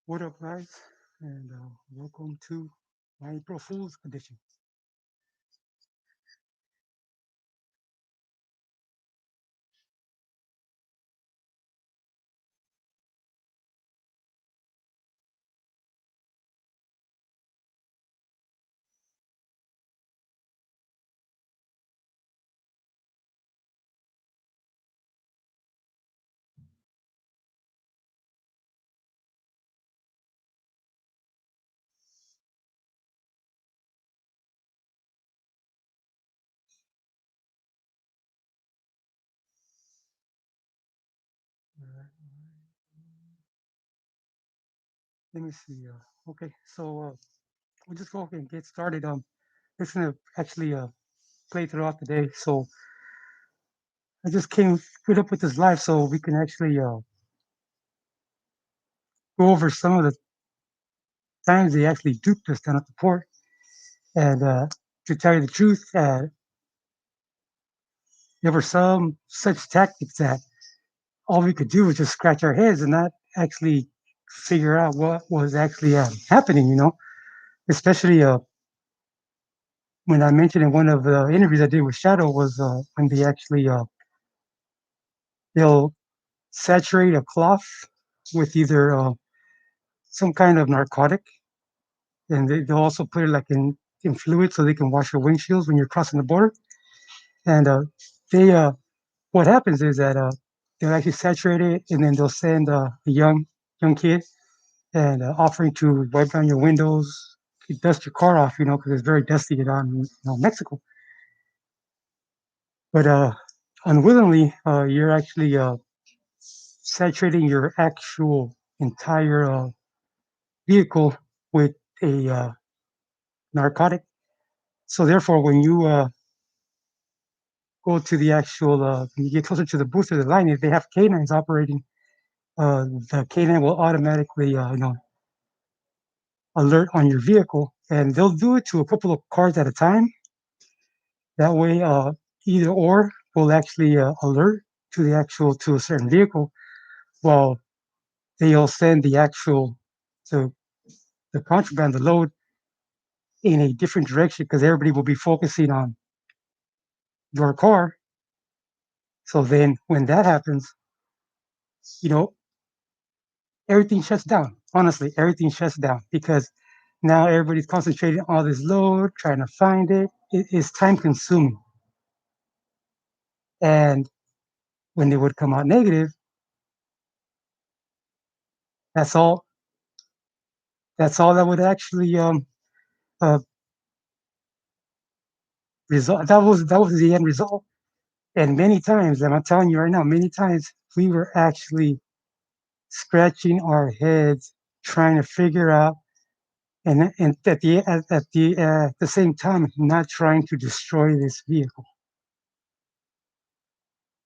What up, guys? And welcome to my April Fool's edition. Alright, let me see. Okay, so we'll just go ahead and get started. It's gonna actually play throughout the day. So I just came put up with this live so we can actually go over some of the times they actually duped us down at the port. And to tell you the truth, there were some such tactics that all we could do was just scratch our heads and not actually figure out what was actually happening. Especially when I mentioned in one of the interviews I did with Shadow was when they actually they'll saturate a cloth with either some kind of narcotic, and they'll also put it like in fluid so they can wash your windshields when you're crossing the border. And they what happens is that they'll actually saturate it, and then they'll send a young kid and offering to wipe down your windows, dust your car off, because it's very dusty down in Mexico. But unwillingly, you're actually saturating your actual entire vehicle with a narcotic. So therefore, when you go to the actual, when you get closer to the booth or the line, if they have canines operating, the canine will automatically, alert on your vehicle, and they'll do it to a couple of cars at a time. That way, either or will actually alert to the actual to a certain vehicle, while they'll send the actual the the contraband, the load in a different direction because everybody will be focusing on your car. So then when that happens, you know, everything shuts down. Honestly, everything shuts down because now everybody's concentrating on this load, trying to find it. It is time consuming. And when they would come out negative, that's all that would actually uh, result. That was the end result. And many times, and I'm telling you right now, many times we were actually scratching our heads trying to figure out and at the same time not trying to destroy this vehicle,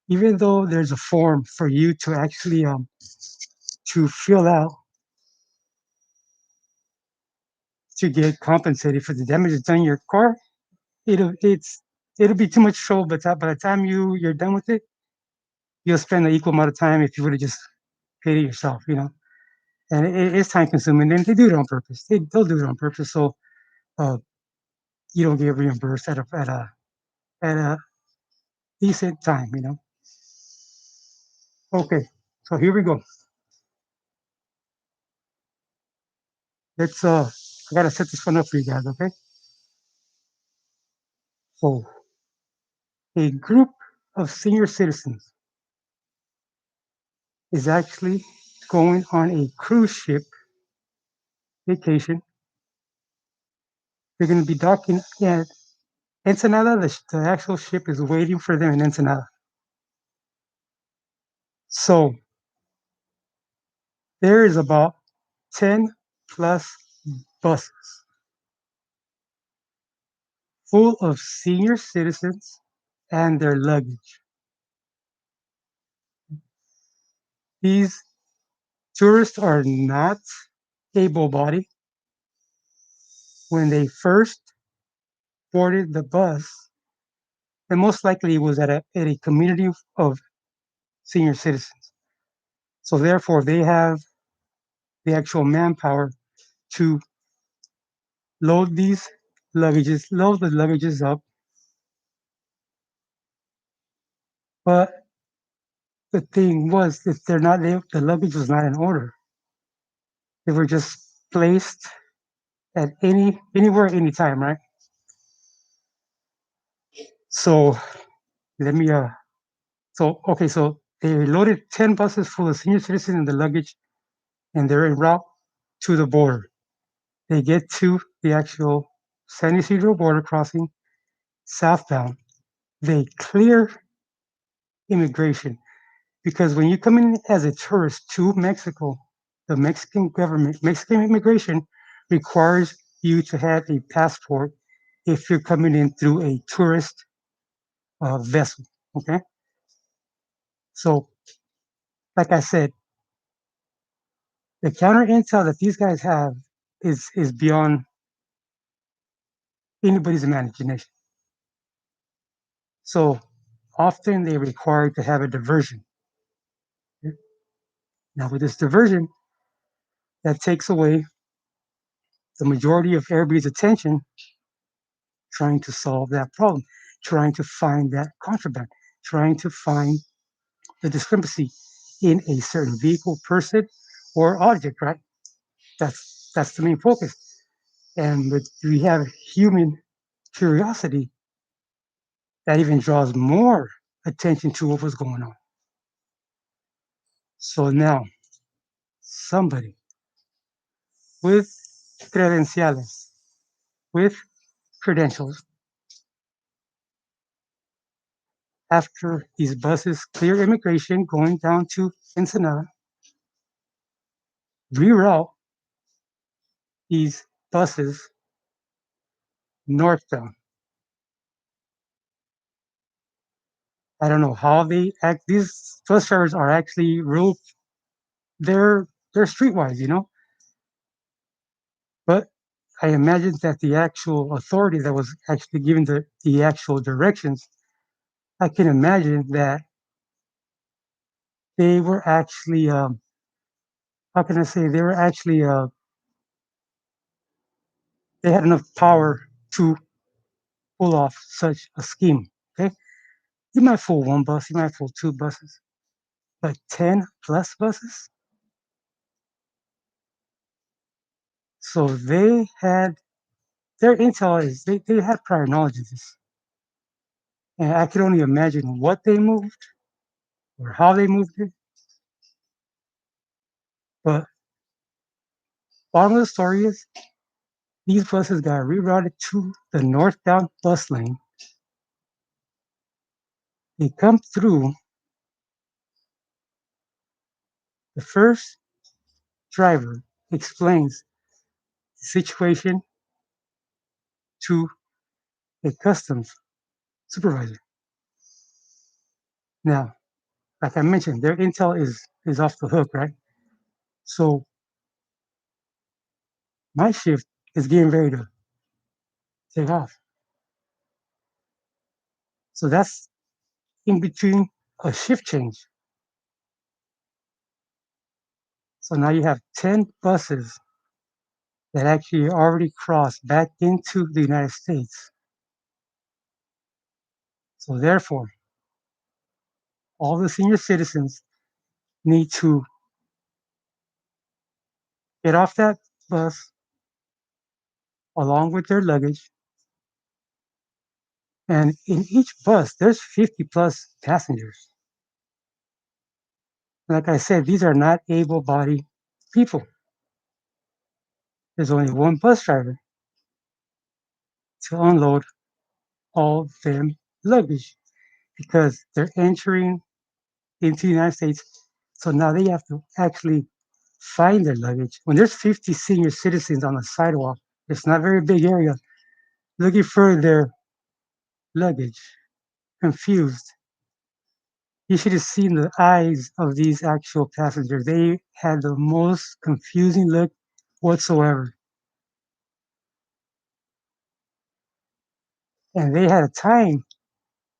even though there's a form for you to actually to fill out to get compensated for the damages done in your car. It'll be too much trouble, but by the time you're done with it, you'll spend the equal amount of time if you would have just paid it yourself. And it's time consuming, and they do it on purpose. They'll do it on purpose, so uh, you don't get reimbursed at a decent time. Okay, so here we go. Let's I gotta set this one up for you guys, okay? So a group of senior citizens is actually going on a cruise ship vacation. They're gonna be docking at Ensenada. The actual ship is waiting for them in Ensenada. So there is about 10 plus buses full of senior citizens and their luggage. These tourists are not able-bodied. When they first boarded the bus, and most likely it was at a community of senior citizens. So therefore, the actual manpower to load the luggages up. But the thing was, if the luggage was not in order. They were just placed at anywhere, anytime, right? So let me so okay, so they loaded 10 buses full of senior citizens and the luggage, and they're en route to the border. They get to the actual San Isidro border crossing southbound. They clear immigration because when you come in as a tourist to Mexico, the Mexican immigration requires you to have a passport if you're coming in through a tourist vessel. Okay, so like I said, the counter intel that these guys have is beyond anybody's imagination. So often they require to have a diversion. Now with this diversion, that takes away the majority of everybody's attention trying to solve that problem, trying to find that contraband, trying to find the discrepancy in a certain vehicle, person, or object, right? That's the main focus. And we have human curiosity that even draws more attention to what was going on. So now somebody with credenciales, with credentials, after these buses clear immigration going down to Ensenada, reroute these buses northbound. I don't know how they act. These bus drivers are actually real. They're streetwise, you know. But I imagine that the actual authority that was actually giving the actual directions, I can imagine that they were actually, how can I say, they were actually, they had enough power to pull off such a scheme. Okay, you might fool one bus, you might fool two buses, but 10 plus buses. So they had their intel is they had prior knowledge of this, and I could only imagine what they moved or how they moved it. But bottom of the story is these buses got rerouted to the northbound bus lane. They come through. The first driver explains the situation to a customs supervisor. Now, like I mentioned, their intel is off the hook, right? So my shift is getting ready to take off. So that's in between a shift change. So now you have 10 buses that actually already crossed back into the United States. So therefore, all the senior citizens need to get off that bus along with their luggage. And in each bus, there's 50 plus passengers. Like I said, these are not able bodied people. There's only one bus driver to unload all them luggage because they're entering into the United States. So now they have to actually find their luggage. When there's 50 senior citizens on the sidewalk, it's not a very big area, looking for their luggage, confused. You should have seen the eyes of these actual passengers. They had the most confusing look whatsoever. And they had a time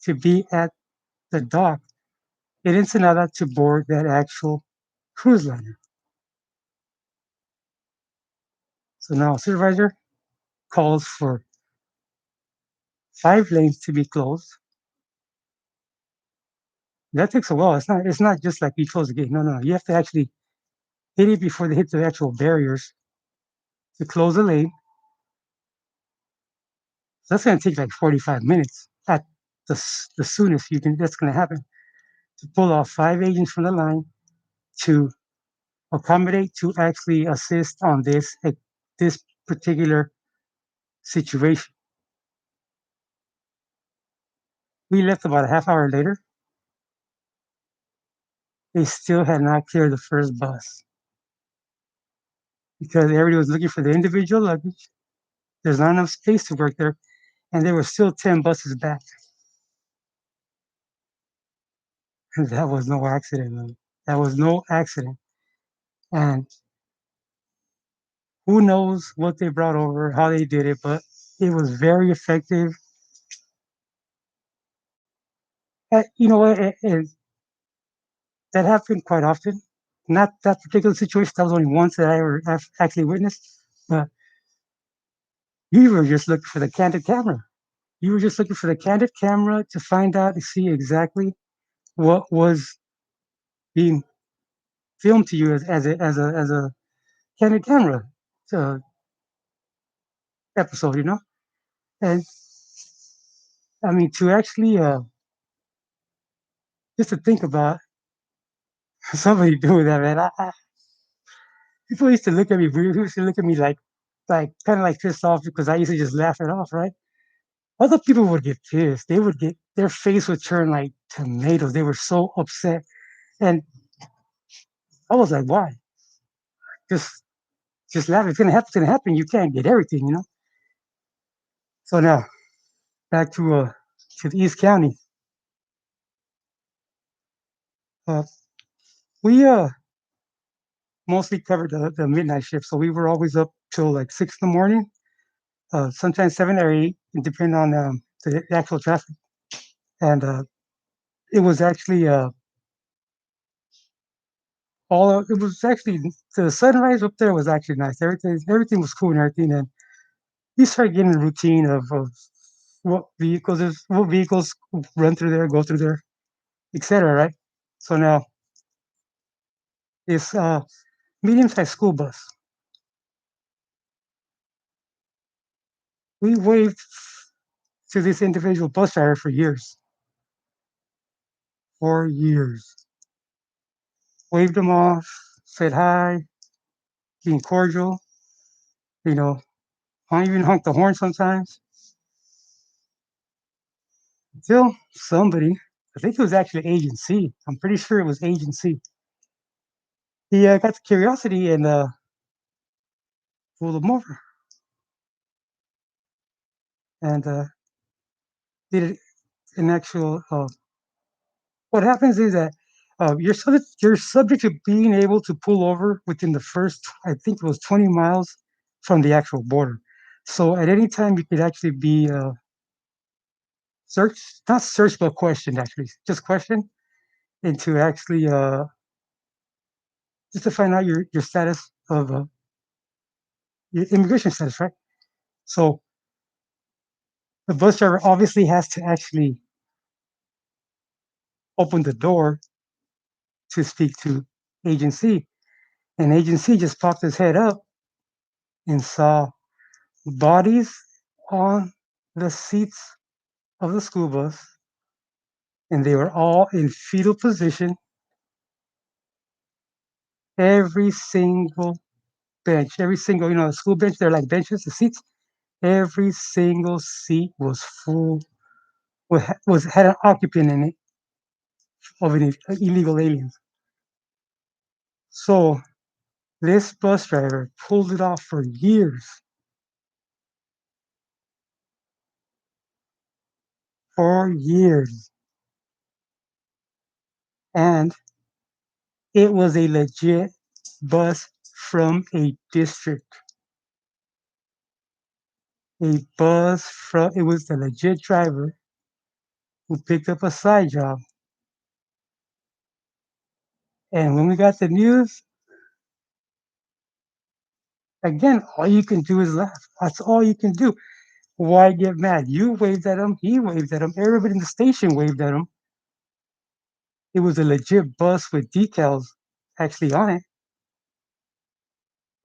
to be at the dock in Ensenada to board that actual cruise liner. So now supervisor calls for 5 lanes to be closed. That takes a while. It's not just like we close the gate. No, no, you have to actually hit it before they hit the actual barriers to close the lane. So that's going to take like 45 minutes at the soonest you can. That's going to happen to pull off 5 agents from the line to accommodate to actually assist on this particular situation. We left about a half hour later. They still had not cleared the first bus because everybody was looking for the individual luggage. There's not enough space to work there, and there were still 10 buses back. And that was no accident, man. That was no accident. And who knows what they brought over, how they did it, but it was very effective. You know what? That happened quite often. Not that particular situation. That was only once that I ever actually witnessed. But you were just looking for the candid camera. You were just looking for the candid camera to find out to see exactly what was being filmed to you as a candid camera uh, episode. And I mean to actually just to think about somebody doing that, man. People used to look at me weird. People used to look at me like kind of like pissed off because I used to just laugh it off, right? Other people would get pissed. They would get their face would turn like tomatoes. They were so upset, and I was like, "Why? Just just laugh. It's gonna happen. It's gonna happen. You can't get everything." So now back to the East County. Uh, we mostly covered the midnight shift, so we were always up till like 6 in the morning, sometimes 7 or 8, depending on the actual traffic. And it was actually it was actually the sunrise up there was actually nice. Everything was cool and everything, and you start getting the routine of what vehicles run through there, go through there, etc. Right? So now this medium-sized school bus, we waved to this individual bus driver for years, waved him off, said hi, being cordial, you know, I even honked the horn sometimes until somebody, I think it was actually Agent C. I'm pretty sure it was Agent C. He got the curiosity and pulled him over and did it in actual. What happens is that you're subject to being able to pull over within the first, I think it was 20 miles from the actual border. So at any time you could actually be searched, not searched, but questioned actually, just questioned into actually just to find out your status of your immigration status, right? So the bus driver obviously has to actually open the door to speak to Agent C, and Agent C just popped his head up and saw bodies on the seats of the school bus, and they were all in fetal position. Every single bench, every single, the school bench, they're like benches, the seats, every single seat was full, had an occupant in it of an illegal aliens. So this bus driver pulled it off for years, and it was a legit bus from a district. It was the legit driver who picked up a side job. And when we got the news, Again, all you can do is laugh. That's all you can do. Why get mad? You waved at him. He waved at him. Everybody in the station waved at him. It was a legit bus with decals actually on it,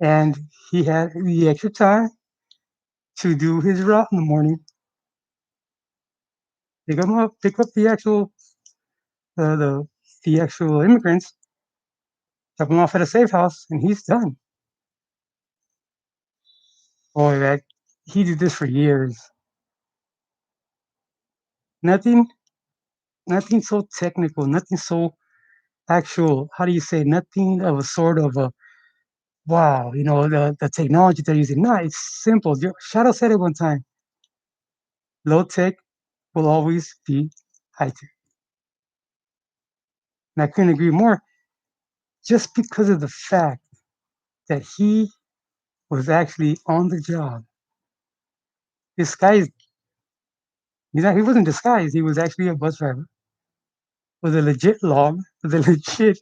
and he had the extra time to do his route in the morning, pick up the the actual immigrants, drop them off at a safe house, and he's done. Boy, that he did this for years. Nothing, nothing so technical, nothing so actual. How do you say? Nothing of a sort of a wow. The technology they're using. No, it's simple. Shadow said it one time. Low tech will always be high tech, and I couldn't agree more. Just because of the fact that he was actually on the job, disguised. He wasn't disguised. He was actually a bus driver with a legit log, with a legit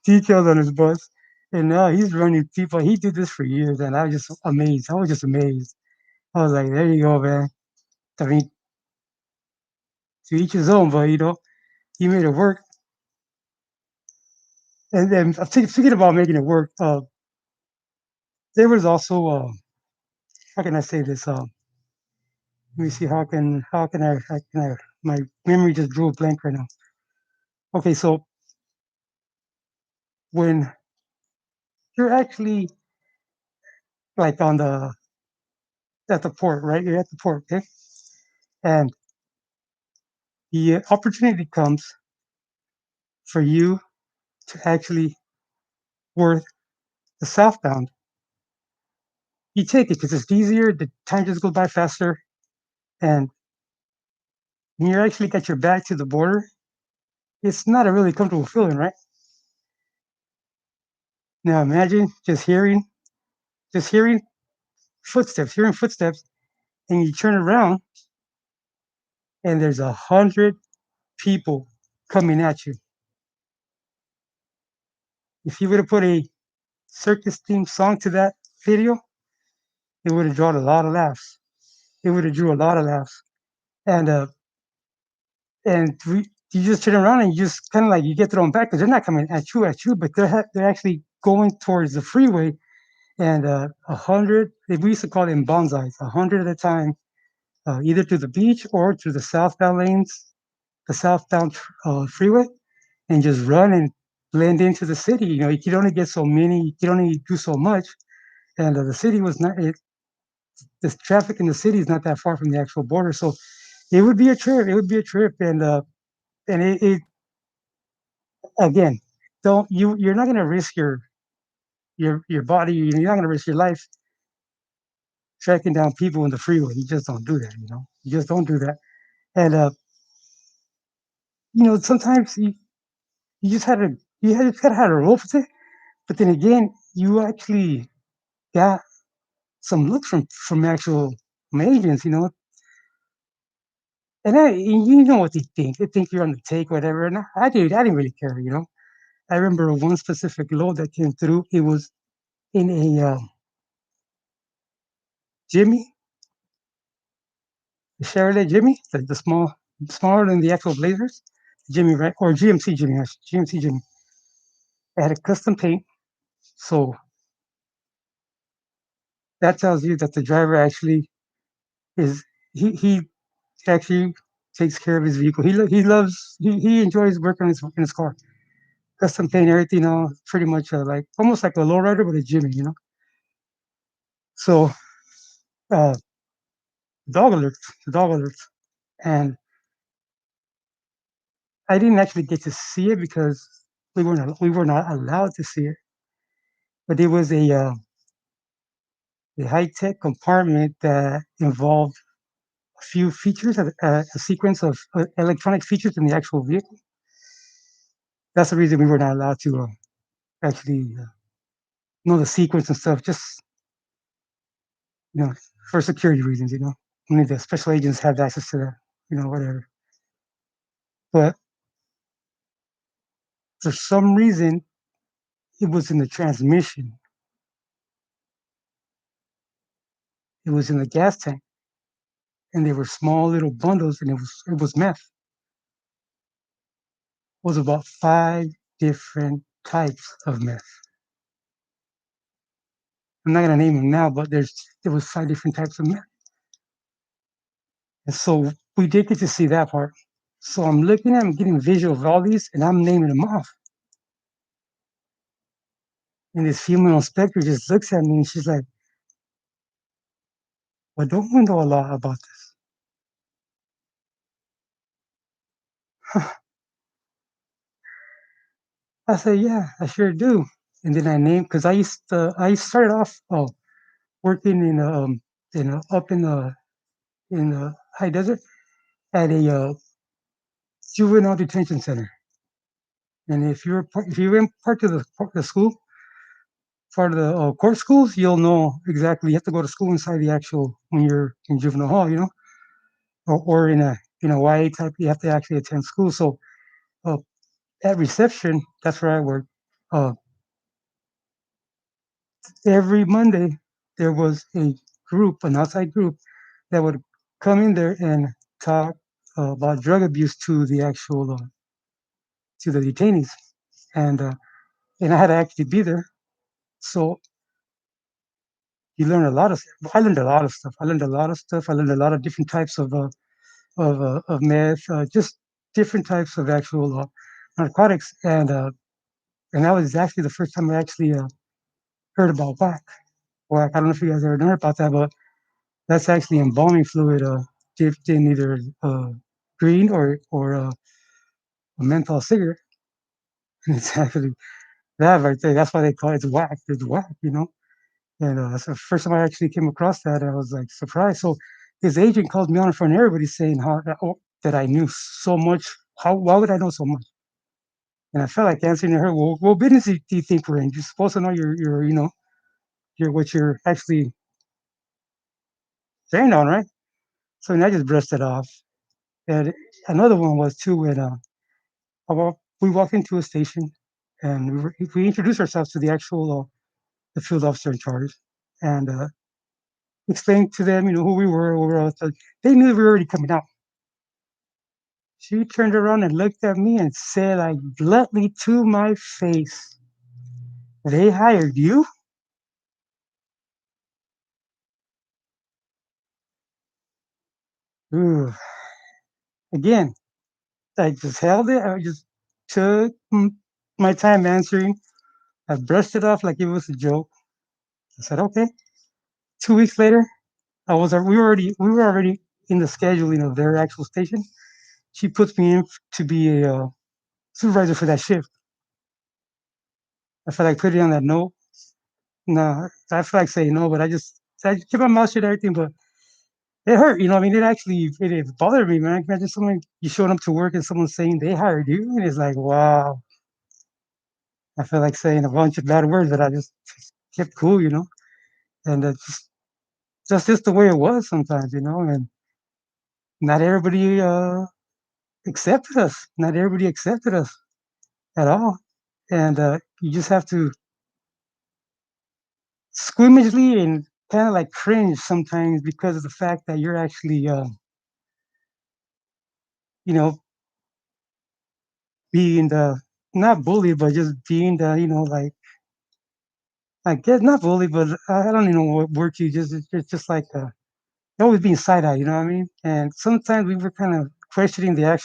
details on his bus. And now he's running people. He did this for years, and I was just amazed. I was just amazed. I was like, there you go, man. I mean, to each his own, but he made it work. And then speaking about making it work, there was also how can I say this? Let me see how can I my memory just drew a blank right now. Okay, so when you're actually like on the at the port, right? You're at the port, okay? And the opportunity comes for you to actually work the southbound. You take it because it's easier. The time just goes by faster, and when you actually get your back to the border, it's not a really comfortable feeling, right? Now imagine just hearing hearing footsteps, and you turn around, and there's 100 people coming at you. If you would have put a circus theme song to that video, it would have drawn a lot of laughs. It would have drew a lot of laughs. And you just turn around and you just kind of like you get thrown back because they're not coming at you, but they're actually going towards the freeway. And 100, we used to call them bonsais, 100 at a time, either to the beach or to the southbound lanes, the southbound freeway, and just run and blend into the city. You could only get so many, you could only do so much, and the city was not. The traffic in the city is not that far from the actual border, so it would be a trip. It would be a trip, and it again, you're not going to risk your body. You're not going to risk your life tracking down people in the freeway. You just don't do that. You just don't do that. And sometimes you just had to just gotta have a roll with it. But then again, you actually got some looks from actual Canadians, and you know what they think. They think you're on the take, whatever. And I didn't really care. I remember one specific load that came through. It was in a Jimmy, the Chevrolet Jimmy, the smaller than the actual Blazers, Jimmy, right? Or GMC Jimmy, GMC Jimmy. It had a custom paint, so that tells you that the driver actually is he actually takes care of his vehicle. He loves he enjoys working on his car. Custom paint everything, pretty much like almost like a lowrider, but a Jimmy. So uh, dog alerts, and I didn't actually get to see it because we were not allowed to see it. But it was a high tech compartment that involved a few features, a sequence of electronic features in the actual vehicle. That's the reason we were not allowed to actually know the sequence and stuff. Just you know, for security reasons. Only the special agents have access to that. Whatever. But for some reason, it was in the transmission. It was in the gas tank, and they were small little bundles, and it was meth. It was about 5 different types of meth. I'm not gonna name them now, but there was 5 different types of meth, and so we did get to see that part. So I'm looking at 'em, getting visual of all these, and I'm naming them off. And this female inspector just looks at me and she's like, "Well, don't we know a lot about this?" I said, "Yeah, I sure do." And then I named because I started off working up in the high desert at a juvenile detention center. And if you were in part of the school, part of the court schools, you'll know exactly. You have to go to school inside the actual when you're in juvenile hall, or in a YA type. You have to actually attend school. So uh, at reception, that's where I worked. Uh, every Monday, there was a group, an outside group, that would come in there and talk about drug abuse to the detainees, and and I had to actually be there. So you learn a lot of. I learned a lot of stuff. I learned a lot of stuff. I learned a lot of different types of meth, just different types of actual narcotics, and that was actually the first time I actually heard about whack. Whack. I don't know if you guys ever heard about that, but that's actually embalming fluid dipped in either green or a menthol cigarette. And it's actually that right there. That's why they call it whack. It's whack. And that's the first time I actually came across that. I was like surprised. So his agent called me on in front of everybody saying that I knew so much. Why would I know so much? And I felt like answering to her, well, what business do you think we're in? You're supposed to know your what you're actually saying on, right? So and I just brushed it off. And another one was too when we walked into a station and we introduced ourselves to the actual the field officer in charge and explained to them, who we were. They knew we were already coming out. She turned around and looked at me and said, like bluntly to my face, "They hired you?" Ooh. Again, I just held it. I just took my time answering. I brushed it off like it was a joke. I said, "Okay." 2 weeks later, we were already in the scheduling of their actual station. She puts me in to be a supervisor for that shift. I felt like putting on that note. No, I feel like saying no, but I kept my mouth shut and everything, but it hurt. I mean, it bothered me, man. I can imagine someone you showing up to work and someone saying they hired you, and it's like, wow. I feel like saying a bunch of bad words, but I just kept cool. And just the way it was sometimes, and not everybody accepted us. Not everybody accepted us at all, and you just have to squeamishly and kind of like cringe sometimes because of the fact that you're actually, you know, being the not bullied, but just being the, like I guess not bullied, but I don't even know what word to use. It's just like always being side eye. You know what I mean? And sometimes we were kind of questioning the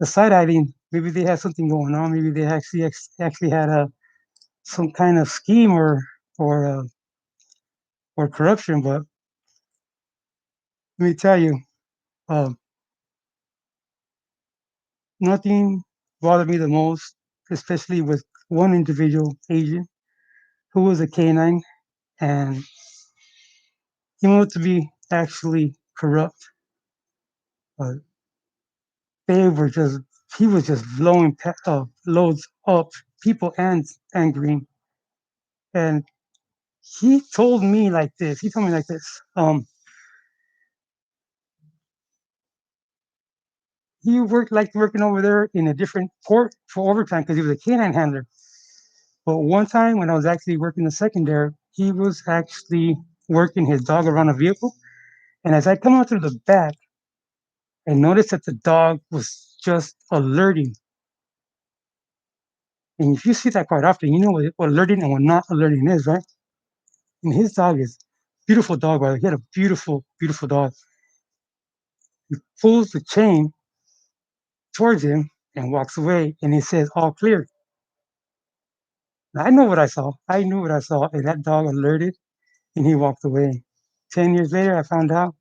side eyeing. Maybe they had something going on. Maybe they actually had a some kind of scheme or uh, or corruption. But let me tell you, um, nothing bothered me the most, especially with one individual Asian who was a canine and he wanted to be actually corrupt. Uh, they were just he was just blowing loads up people and green. And he told me like this. He told me like this. He working over there in a different port for overtime because he was a canine handler. But one time when I was actually working the secondary, he was actually working his dog around a vehicle. And as I come out through the back, I noticed that the dog was just alerting. And if you see that quite often, you know what alerting and what not alerting is, right? And his dog is beautiful dog, by the way. He had a beautiful, beautiful dog. Pulls the chain towards him and walks away. And he says, all clear. I know what I saw. I knew what I saw. And that dog alerted and he walked away. 10 years later, I found out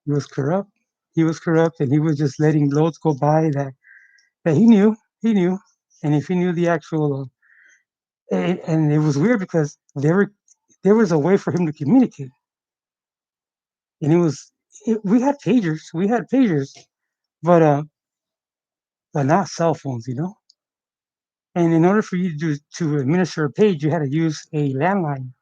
he was corrupt. He was corrupt and he was just letting loads go by that he knew. He knew. And if he knew the actual, and it was weird because there was a way for him to communicate. And we had pagers, but, not cell phones, you know? And in order for you to administer a page, you had to use a landline.